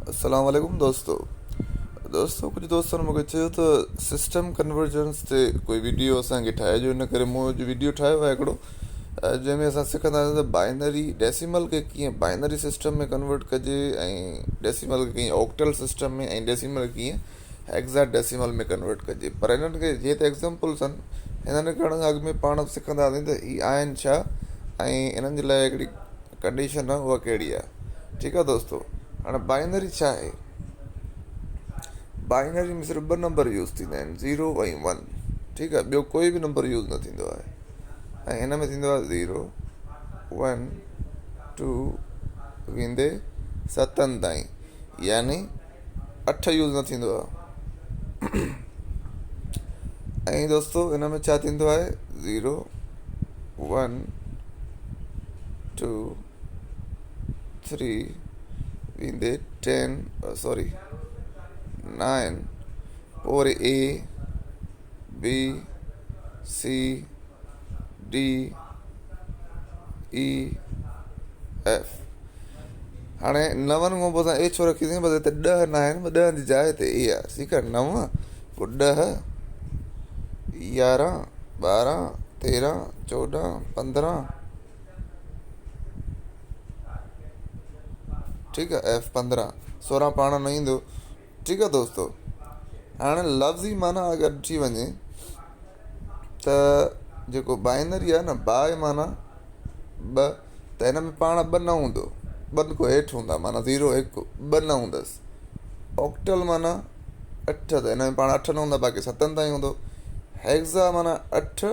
अस्सलाम वालेकुम दोस्तों कुछ दोस्तों ने मूंखे चयो त सिस्टम कन्वर्जेंस ते कोई वीडियो असांखे ठाहिजो, इन करे मूं अॼु वीडियो ठाहियो आहे हिकिड़ो जंहिंमें असां सिखंदासीं त बाइनरी डेसिमल खे कीअं बाइनरी सिस्टम में कन्वर्ट कजे ऐं डेसिमल खे कीअं ऑक्टल सिस्टम में ऐं डेसिमल खे कीअं हेक्साडेसिमल में कन्वर्ट कजे। पर हिननि खे जीअं त एग्ज़ाम्पल्स आहिनि, हिननि करण खां अॻु में पाण सिखंदासीं त हीअ आहिनि छा ऐं इन्हनि जे लाइ हिकिड़ी कंडीशन आहे उहा कहिड़ी आहे। ठीकु आहे दोस्तों, हाणे बाइनरी छा आहे? बाइनरी में सिर्फ़ु 2 नंबर यूज़ थींदा आहिनि, 0 ऐं 1। ठीकु आहे, ॿियो कोई बि नंबर यूज़ न थींदो आहे। ऐं हिन में थींदो आहे 0 1 2 वेंदे 7 ताईं, यानी 8 यूज़ न थींदो आहे। ऐं दोस्तों हिन में छा थींदो आहे? 0 1 2 3 वेंदे 9 पोइ वरी A B C D E F। हाणे 9 खां पोइ असां A छो रखीसीं? बसि हिते 10 न आहिनि, 10 जी जाइ ते A आहे। ठीकु आहे, 9 पोइ 10 11 12 13 14 15। ठीकु आहे, F 15 16 पाण न ईंदो। ठीकु आहे दोस्तों, हाणे लफ़्ज़ी माना अगरि ॾिठी वञे त जेको बाइनरी आहे न, बाए माना 2, त हिन में पाण 2 न हूंदो, 2 खां हेठि हूंदा, माना 0 1 2 न हूंदसि। ऑक्टल माना 8, त हिन में पाण 8 न हूंदा, बाक़ी 7 ताईं हूंदो। हेक्सा माना 8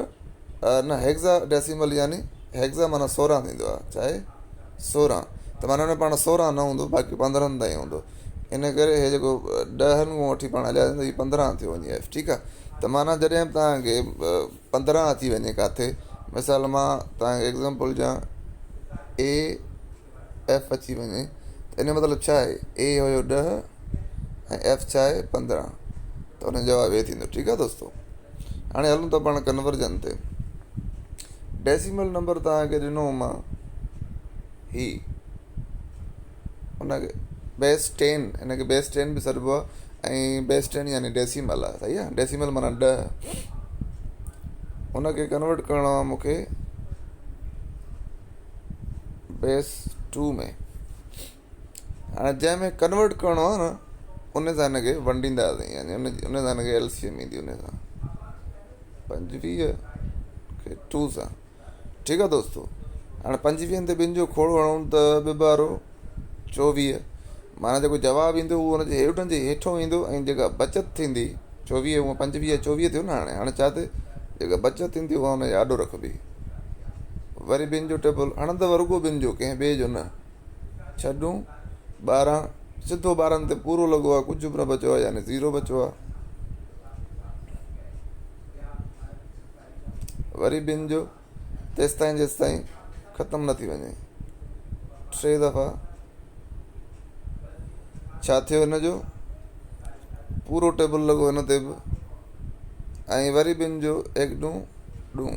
न, हेक्सा डेसिमल यानी हेक्सा माना 16 थींदो आहे, चाहे 16, त माना हिन में पाण 16 न हूंदो, बाक़ी 15 ताईं हूंदो। इन करे हे जेको 10 खां वठी पाण हलियासीं त हीअ 15 थी वञे F। ठीकु आहे, त माना जॾहिं बि तव्हांखे 15 अची वञे किथे, मिसाल मां तव्हांखे एग्ज़ाम्पल ॾियां A F अची वञे, त इन जो मतिलबु छा आहे? A हुयो 10 ऐं F छा आहे? 15, त हुन जो जवाबु A थींदो। ठीकु आहे दोस्तों, हाणे हलूं था पाण कन्वर्जन ते। डेसिमल नंबर तव्हांखे ॾिनो मां ही, हुनखे बेस 10, हिनखे बेस 10 बि सॾिबो आहे, ऐं बेस 10 यानी डेसिमल आहे। सही आहे, डेसिमल माना 10। हुनखे कन्वर्ट करिणो आहे मूंखे बेस 2 में। हाणे जंहिंमें कन्वर्ट करिणो आहे न, उन सां हिनखे वंडींदासीं, यानी उन सां हिनखे LCM ईंदी, उन सां 25 खे 2 सां। ठीकु आहे दोस्तों, हाणे 25 ते ॿिनि जो खोड़ हणूं त 2 ॿारो 24, माना जेको जवाबु ईंदो उहो हुनजे हुनजे हेठो ईंदो, ऐं जेका बचति थींदी 24, उहा 25 24 थियो न। हाणे छा थिए? जेका बचति थींदी उहा हुनजे आॾो रखबी। वरी ॿिनि जो टेबल हणंदव, रुॻो ॿिनि जो, कंहिं ॿिए जो न। छॾूं 12 सिधो 12 ते पूरो लॻो आहे, कुझु बि न बचियो आहे, यानी 0 बचियो आहे। वरी ॿिनि जो तेसिताईं जेसिताईं ख़तमु न थी वञे, 3 दफ़ा छा थियो? हिन जो पूरो टेबल लॻो हिन ते बि, ऐं वरी ॿिनि जो 1 ॾूं ॾूं।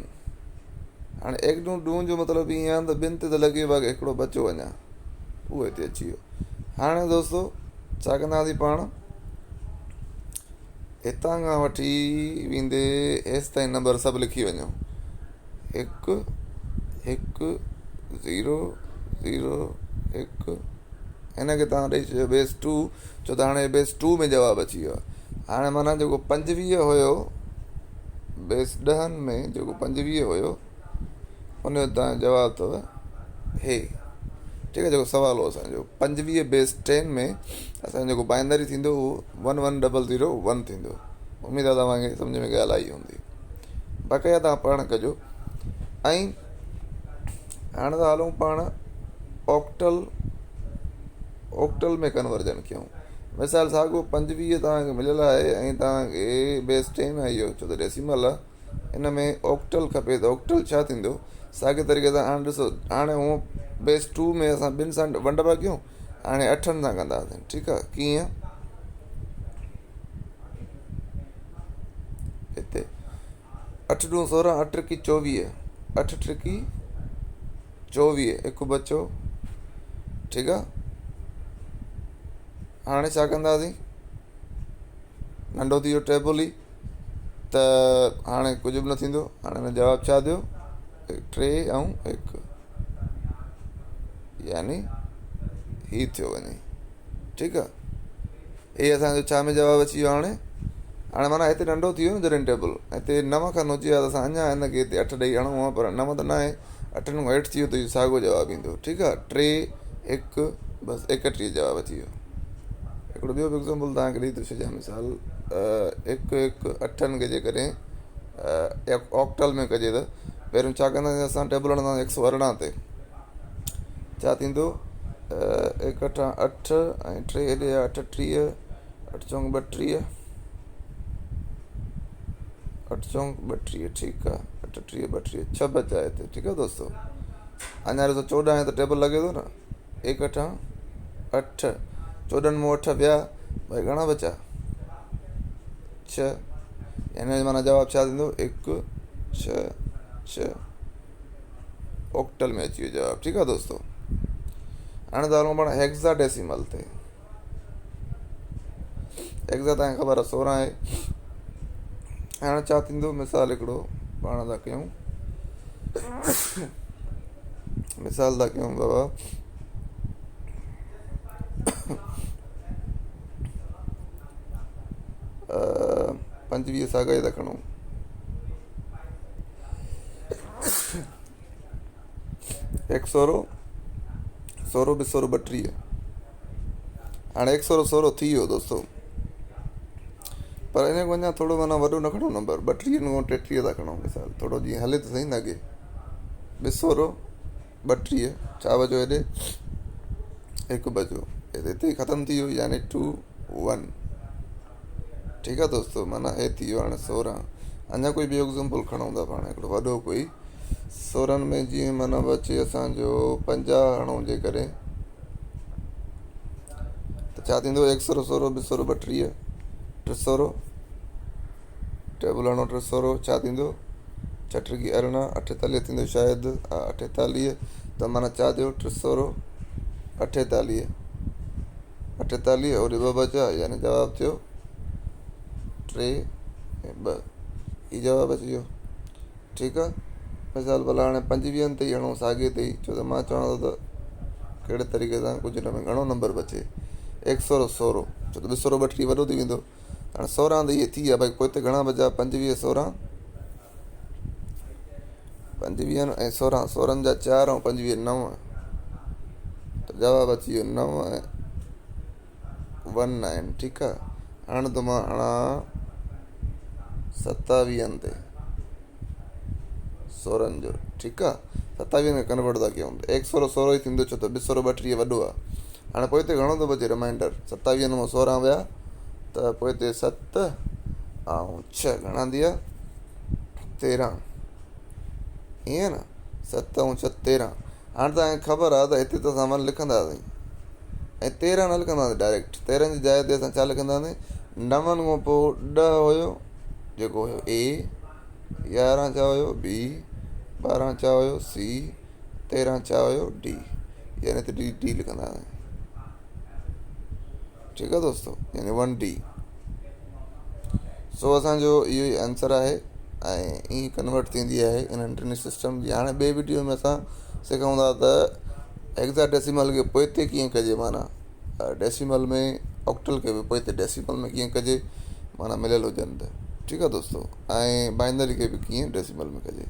हाणे 1 ॾूं ॾूं जो मतिलबु ईअं आहे त ॿिनि ते त लॻे, बाक़ी हिकिड़ो बचियो अञा, उहो हिते अची वियो। हाणे दोस्तों छा कंदासीं पाण? हितां खां वठी वेंदे हेसि ताईं नंबर सभु लिखी वञो, 1 1 0 0 1। हिनखे तव्हां ॾेई छॾियो बेस 2, छो त हाणे बेस 2 में जवाबु अची वियो आहे। हाणे माना जेको 25 हुयो बेस 10 में, जेको 25 हुयो उनजो तव्हांजो जवाबु अथव हे। ठीकु आहे, जेको सुवाल हो असांजो 25 बेस 10 में असांजो जेको बाइनरी थींदो उहो 11001 थींदो। उमेदु आहे तव्हांखे सम्झ में ॻाल्हि आई हूंदी, बाक़ाइदा तव्हां पाण कजो। ऐं हाणे था हलूं पाण ऑक्टल में कन्वर्जन कयूं। मिसाल साॻियो 25 तव्हांखे मिलियल आहे ऐं तव्हांखे बेस 10 आहे इहो, छो त डेसिमल आहे, हिन में ऑक्टल खपे। त ऑक्टल छा थींदो? साॻे तरीक़े सां हाणे ॾिसो, हाणे हूअं बेस 2 में असां 2 सां वंड पिया कयूं, हाणे 8 सां कंदासीं। ठीकु आहे, कीअं? हिते 8 ॾूं 16, 8 त्रिकी 24, 8 त्रिकी 24, हिकु बचो। ठीकु आहे, हाणे छा कंदासीं, नंढो थी वियो टेबल ई, त हाणे कुझु बि न थींदो। हाणे हिन जवाबु छा ॾियो, 3 ऐं 1, यानी ही थियो वञे। ठीकु आहे, हे असांजो छा में जवाबु अची वियो। हाणे माना हिते नंढो थी वियो न जॾहिं टेबल, हिते 9 खनि हुजे हा त असां अञा हिनखे हिते 8 ॾेई हणूं आहे, पर 9 त न आहे, 8 खां हेठि थी वियो त इहो साॻियो जवाबु ईंदो। ठीकु आहे, 3 1 बसि 31 जवाबु अची वियो। हिकिड़ो ॿियो बि एग्ज़ाम्पल तव्हांखे ॾेई थो छॾियां मिसाल, 1 1 8 खे जेकॾहिं ऑक्टल में कजे त पहिरियों छा कंदासीं, असां टेबल हणंदासीं 118 ते, छा थींदो, 1 8 8 ऐं 3 हेॾे 38, 8 चौंक 32, 8 चौंक 32, ठीकु आहे, 38 32 6 बचा हिते। ठीकु आहे दोस्तो, अञा ॾिसो 14 आहे त टेबल लॻे थो न, 1 8 8, 14 में 8 विया, भई घणा बचा, 6, यानी माना जवाबु छा थींदो, 1 6 6, ऑक्टल में अची वियो जवाबु। ठीकु आहे दोस्तो, हाणे त हलूं पाण हेक्साडेसिमल ते। हेक्सा तव्हांखे ख़बर आहे 16 आहे। हाणे छा थींदो, मिसाल हिकिड़ो पाण था कयूं, मिसाल था कयूं बाबा, 25 साॻा ई था खणूं, 1 सोरो 16 ॿ सोरो 32। हाणे 1 सोरो 16 थी वियो दोस्तो, पर इन खां अञा थोरो माना वॾो न खणो नंबर, 32 खां 33 था खणूं मिसाल, थोरो जीअं हले त सही न अॻे, 2 सोरो 32, छा बचो हेॾे, 1 बचो, हिते ई ख़तमु थी वियो, यानी 2 1। ठीकु आहे दोस्तो, माना हे थी वियो हाणे 16। अञा कोई ॿियो एग्ज़ाम्पल खणूं था पाण, हिकिड़ो वॾो कोई 16 में जीअं माना बचे असांजो 50 हणूं जेकॾहिं, त छा थींदो, 1 सोरो 16 2 सोरो 32, 3 सोरो, टेबल हणो 3 सोरो, छा थींदो, 6 3 18, 48 थींदो शायदि, 48, त माना छा थियो, 3 सोरो 48, 48 और 2 बचा, यानी जवाबु थियो 3 ऐं 2, हीउ जवाबु अची वियो। ठीकु आहे, मिसाल भला हाणे 25 ते ई हणूं साॻे ते ई, छो त मां चवां थो त कहिड़े तरीक़े सां कुझु हिन में घणो नंबर बचे, 1 सोरो 16, छो त 2 सोरो 32 वॾो थी वेंदो, हाणे 16 त इहे थी विया, भई पोइ हिते घणा बचा, 25 16, 25 ऐं 16, 16 जा 4 ऐं 25 9, त जवाबु अची वियो 9 ऐं 1 9। ठीकु आहे, हाणे त मां हणां 27 ते 16 जो। ठीकु आहे, 27 में कन्वर्ट था कयूं त 1 सोरो 16 ई थींदो, छो त 2 सोरो 32 वॾो आहे। हाणे पोइ हिते घणो थो बचे रिमाइंडर, 27 में 16 विया, त पोइ हिते 7 ऐं 6 घणा थी विया, 13, ईअं न, 7 ऐं 6 13। हाणे तव्हांखे ख़बर आहे त हिते त असां 1 लिखंदासीं ऐं 13 न लिखंदासीं डायरेक्ट, 13 जी जाइ ते असां छा लिखंदासीं, 9 खां पोइ 10 हुयो जेको हुयो ए, 11 छा हुयो बी, 12 छा हुयो सी, 13 छा हुयो डी, यानी त डी लिखंदासीं। ठीकु आहे दोस्तो, यानी 1D। सो असांजो इहो ई आंसर आहे, ऐं ईअं कन्वर्ट थींदी आहे इन इंटरनेट सिस्टम जी। हाणे ॿिए वीडियो में असां सिखूं था त हेक्साडेसिमल खे पोइ ते कीअं कजे, माना डेसिमल में ऑक्टल खे बि पोइ ते डेसिमल में कीअं कजे, माना मिलियल हुजनि त। ठीकु आहे दोस्तो, ऐं बाइनरी खे बि कीअं डेसिमल में कजे।